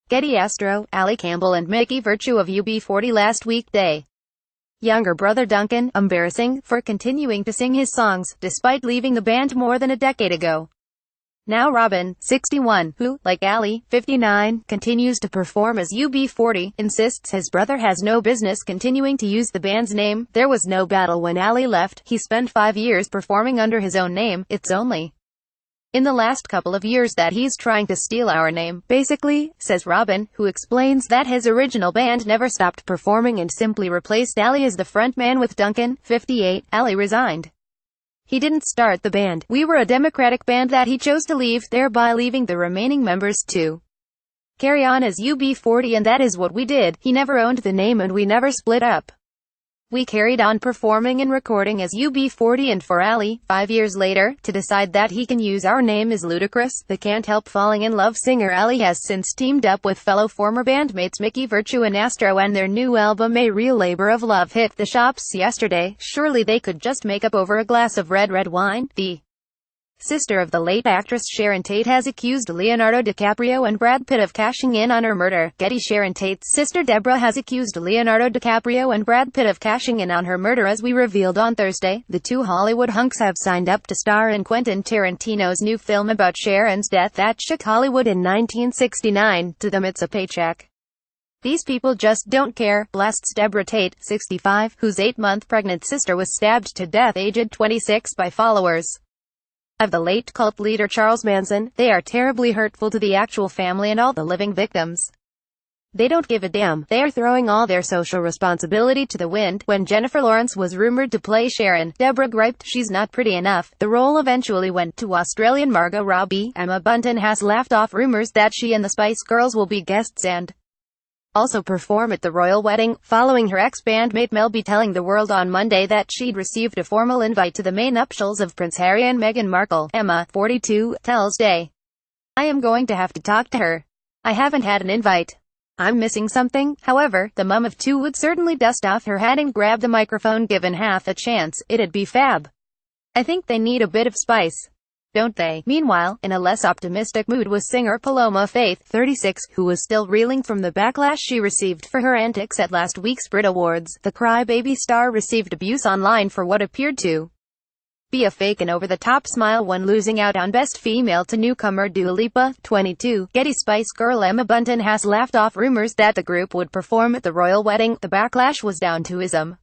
Getty Astro, Ali Campbell and Mickey Virtue of UB40 last weekday. Younger brother Duncan, embarrassing, for continuing to sing his songs, despite leaving the band more than a decade ago. Now Robin, 61, who, like Ali, 59, continues to perform as UB40, insists his brother has no business continuing to use the band's name. There was no battle when Ali left, he spent 5 years performing under his own name, it's only in the last couple of years that he's trying to steal our name, basically, says Robin, who explains that his original band never stopped performing and simply replaced Ali as the frontman with Duncan, 58. Ali resigned. He didn't start the band. We were a democratic band that he chose to leave, thereby leaving the remaining members to carry on as UB40, and that is what we did. He never owned the name and we never split up. We carried on performing and recording as UB40, and for Ali, 5 years later, to decide that he can use our name is ludicrous. The Can't Help Falling in Love singer Ali has since teamed up with fellow former bandmates Mickey Virtue and Astro, and their new album A Real Labor of Love hit the shops yesterday. Surely they could just make up over a glass of red wine. The sister of the late actress Sharon Tate has accused Leonardo DiCaprio and Brad Pitt of cashing in on her murder. Getty. Sharon Tate's sister Deborah has accused Leonardo DiCaprio and Brad Pitt of cashing in on her murder. As we revealed on Thursday, the two Hollywood hunks have signed up to star in Quentin Tarantino's new film about Sharon's death that shook Hollywood in 1969. To them it's a paycheck. These people just don't care, blasts Deborah Tate, 65, whose 8-month pregnant sister was stabbed to death aged 26 by followers of the late cult leader Charles Manson. They are terribly hurtful to the actual family and all the living victims. They don't give a damn. They are throwing all their social responsibility to the wind. When Jennifer Lawrence was rumored to play Sharon, Deborah griped she's not pretty enough. The role eventually went to Australian Margot Robbie. Emma Bunton has laughed off rumors that she and the Spice Girls will be guests and also perform at the royal wedding, following her ex-bandmate Mel B telling the world on Monday that she'd received a formal invite to the May nuptials of Prince Harry and Meghan Markle. Emma, 42, tells Day, "I am going to have to talk to her. I haven't had an invite. I'm missing something." However, the mum of two would certainly dust off her hat and grab the microphone given half a chance. It'd be fab. I think they need a bit of spice, don't they? Meanwhile, in a less optimistic mood was singer Paloma Faith, 36, who was still reeling from the backlash she received for her antics at last week's Brit Awards. The crybaby star received abuse online for what appeared to be a fake and over-the-top smile when losing out on Best Female to newcomer Dua Lipa, 22. Getty. Spice Girl Emma Bunton has laughed off rumors that the group would perform at the royal wedding. The backlash was down to ism.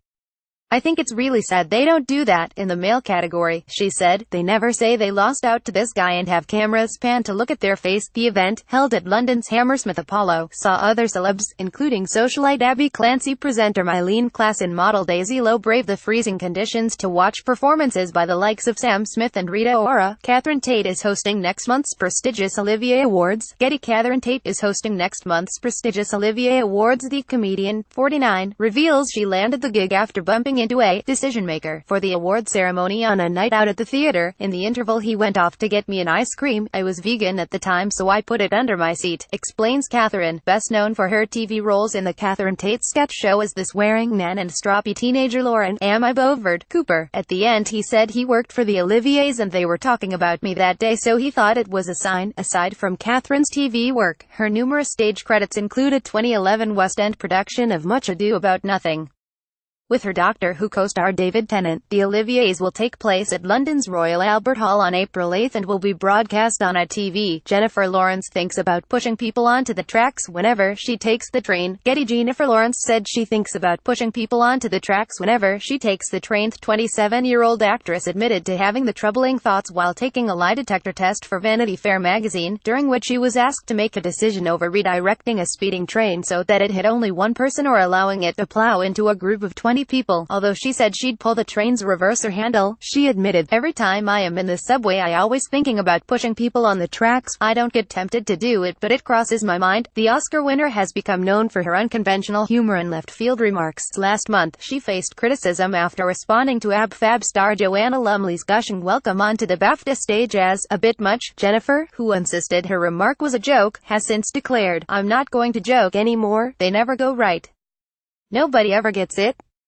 "I think it's really sad they don't do that in the male category," she said. "They never say they lost out to this guy and have cameras pan to look at their face." The event, held at London's Hammersmith Apollo, saw other celebs, including socialite Abby Clancy, presenter Eileen Klass and model Daisy Lowe brave the freezing conditions to watch performances by the likes of Sam Smith and Rita Ora. Catherine Tate is hosting next month's prestigious Olivier Awards. Getty. Catherine Tate is hosting next month's prestigious Olivier Awards. The comedian, 49, reveals she landed the gig after bumping into a decision maker for the award ceremony on a night out at the theater. "In the interval he went off to get me an ice cream. I was vegan at the time so I put it under my seat," explains Catherine, best known for her TV roles in the Catherine Tate sketch show as the swearing nan and stroppy teenager Lauren "Am I Bovard" Cooper. At the end he said he worked for the Oliviers and they were talking about me that day so he thought it was a sign. Aside from Catherine's TV work, her numerous stage credits include a 2011 West End production of Much Ado About Nothing with her Doctor Who co-star David Tennant. The Oliviers will take place at London's Royal Albert Hall on April 8 and will be broadcast on ITV. Jennifer Lawrence thinks about pushing people onto the tracks whenever she takes the train. Getty. Jennifer Lawrence said she thinks about pushing people onto the tracks whenever she takes the train. The 27-year-old actress admitted to having the troubling thoughts while taking a lie detector test for Vanity Fair magazine, during which she was asked to make a decision over redirecting a speeding train so that it hit only one person or allowing it to plow into a group of 20 people. Although she said she'd pull the train's reverser handle, she admitted, "Every time I am in the subway I always thinking about pushing people on the tracks. I don't get tempted to do it but it crosses my mind." The Oscar winner has become known for her unconventional humor and left-field remarks. Last month, she faced criticism after responding to Ab Fab star Joanna Lumley's gushing welcome onto the BAFTA stage as a bit much. Jennifer, who insisted her remark was a joke, has since declared, "I'm not going to joke anymore. They never go right. Nobody ever gets it."